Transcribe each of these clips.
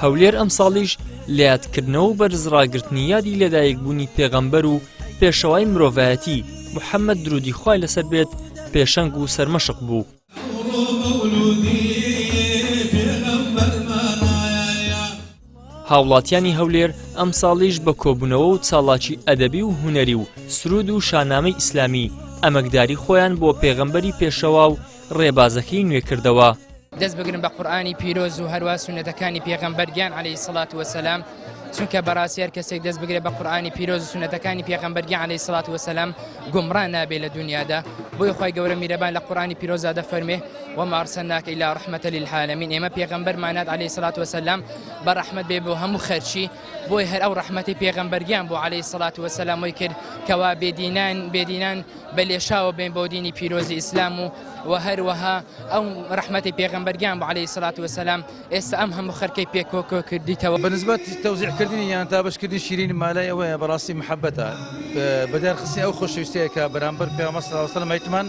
هەولێر ئەم ساڵیش لە یادکردنەوە و بەرزڕاگرتنی یادی لەدایکبوونی پێغەمبەر و پێشەوای مرۆڤایەتی محەممەد درودی خوای لەسەر بێت پێشەنگ و سەرمەشق بوو. هاوڵاتیانی هەولێر ئەم ساڵیش بە کۆبوونەوە و چاڵاکی ئەدەبی و هونەری و سرود و شانامەی ئیسلامی ئەمەکداری خۆیان بۆ پێغەمبەری پێشەوا و ڕێبازەکەی نوێ کردەوە. دەست بگرن بە قورئانی پیرۆز و هەروە سونەتەکانی پێغەمبەرگیان عەلەیهی سەڵات وەسەلام، چونکە بەڕاستی هەر کەسێک دەست بگرێت بە قورئانی پیرۆز و سونەتەکانی پێغەمبەرگیان عەلەیهی سەڵات وەسەلام گومڕا نابێت لە دنیادا. بۆی خۆی گەورە میرەبان لە قورئانی پیرۆزدا دەفەرمێ وەما ئەرسەلناکە ئیلا ڕەحمەتە للعالەمین، ئێمە پێغەمبەرمانات عەلەیهی سەڵات وەسەلام بە ڕەحمەت بێ بۆ هەموو خەرچی، بۆی هەر ئەو ڕەحمەتی پێغەمبەرگیان بۆ عەلەیهی سەڵات وەسەلام وی کرد کەوا بێدینان بەلێشاوە بێن بۆ دینی پیرۆزی ئیسلام و هەروەها ئەو ڕەحمەتی پێغەمبەرگیان بۆ عەلەیهی سەڵات وەسەلام ئێستا ئەم هەموو خەرکەی پێکۆکۆ کردیتەوە. بەنسبەت تەوزیعکردنی یان تابشکردنی شیرینی مالای ئەوەیە بەڕاستی محەبەتە بەدارخستنی ئەو خۆشەویستەیە کە بەرامبەر پێغەمبەر صلی الله علیه و سلم ئەیتمان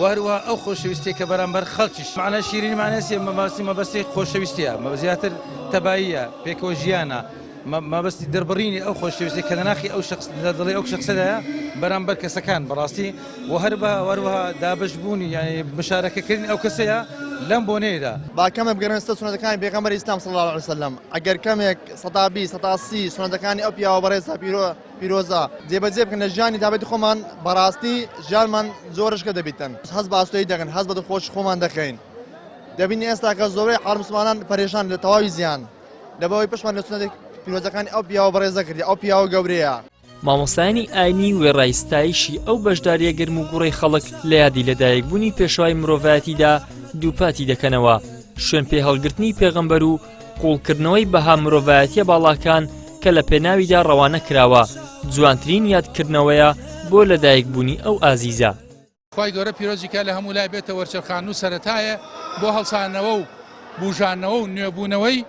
وهروە ئەو خۆشەویستەیە کە بەرامبەر خەڵکیش معنای شیرینی معناسی مەبەستی خۆشەویستیە زیاتر تەباییە پێکەوە ژیانە مەبەستی دەربڕینی ئەو خۆشەویستی کە لەناخی ئەو شخص دڵی ئەو شخصەدایە بەرامبەر کەسەکان بەڕاستی و هەروەها دابشبوونی یعنی مشارەکەکردنی ئەو کەسەیە لەم بۆنەیەدا. با کەمە بگەڕێن سونەتەکانی پێغەمبەری ئیسلام صلی الله علیه وسلم، ئەگەر کەمێک 120 سونەتەکانی ئەو پیاوە بەڕێزە پیرۆزە جێبەجێ بکەن لە ژیانی تابەتی خۆمان بەڕاستی ژیانمان زۆرشکە دەبیتن. هەست بە ئاستۆیی دەکەن، هەست بە دڵخۆشی خۆمان دەکەین. دەبینی ئێستا کە زۆربەی حاڵ موسڵمانان پەرێشان لە تەواوی زیان لەبەوەی پشمان لە سونەتی پیرۆزەکانی ئەو پیاوە بەڕێزە کردی، ئەو پیاوە گەورەیە. مامۆستایانی ئاینی وێڕایستایشی ئەو بەشداریە گرم و گوڕەی خەڵک لە یادی لەدایکبوونی پێشەوای مرۆڤایەتیدا دووپاتی دەکەنەوە. شوێن پێ هەڵگرتنی پێغەمبەر و قوڵکردنەوەی بەها مرۆڤایەتیە باڵاکان کە لە پێناویدا ڕەوانە کراوە جوانترین یادکردنەوەیە بۆ لەدایکبوونی ئەو ئازیزە. خوای گەورە پیرۆزیکە لە هەموو لای بێتە وەرچەرخان و سەرەتایە بۆ هەڵسانەوە و بوژانەوە و نوێبوونەوەی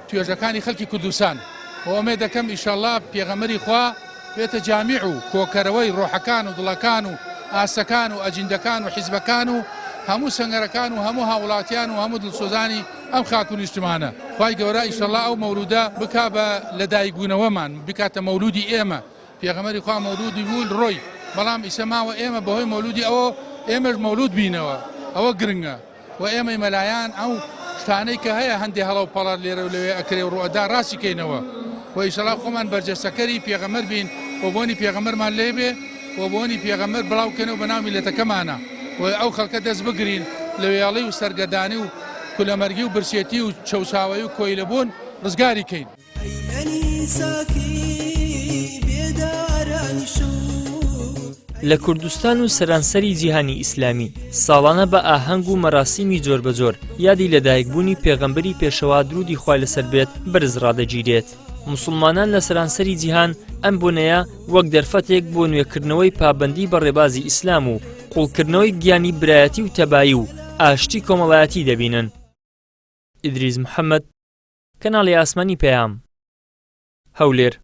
توێژەکانی خەڵکی کوردستان. ئەمێ دەکەم ئیشەڵڵا پێغەمبەری خوا بێتە جامیع و کۆکەرەوەی ڕۆحەکان و دڵەکان و ئاسەکان و ئەجندەکان و حیزبەکان و هەموو سەنگەرەکان و هەموو هاوڵاتیان و هەموو دڵسۆزانی ئەم خاک و نیشتمانە. خوای گەورە ئیشەڵڵا ئەو مەولودە بکا بە لەدایکبوونەوەمان بکاتە مەولودی ئێمە. پێغەمبەری خوا مەولودی بوو ڕۆی، بەڵام ئیسە ماوە ئێمە بەهۆی مەولودی ئەوە ئێمەش مەولود بینەوە، ئەوە گرنگە و ئێمەی مەلایان ئەو شتانەی کە هەیە هەندێک هەڵە و پەڵار لێرە و لەوێ ئەکرێ و ڕوئەدا ڕاستی کەینەوە و ئیشەڵڵا خۆمان بەرجەستەکەری پێغەمبەر بین و بۆنی پێغەمبەرمان لێ بێ و بۆنی پێغەمبەر بڵاوکەنەوە بە ناو میلەتەکەمانە و ئەو خەڵکە دەست بگرین لە وێڵەی و سەرگەردانی و کولەمەرگی و برسێتی و چەوساوەی و کۆیلەبوون ڕزگاری کەین. لە کوردستان و سەرانسەری جیهانی ئیسلامی ساڵانە بە ئاهەنگ و مەراسیمی جۆر بە جۆر یادی لەدایکبوونی پێغەمبەری پێشەوا درودی خوای لەسەر بێت بەرز ڕادەگیرێت. موسڵمانان لە سەرانسەری جیهان ئەم بۆنەیە وەک دەرفەتێک بۆ نوێکردنەوەی پابەندی بە ڕێبازی ئیسلام و قوڵکردنەوەی گیانی برایەتی و تەبایی و ئاشتی کۆمەڵایەتی دەبینن. ئیدریس محەممەد، کەناڵی ئاسمانی پەیام، هەولێر.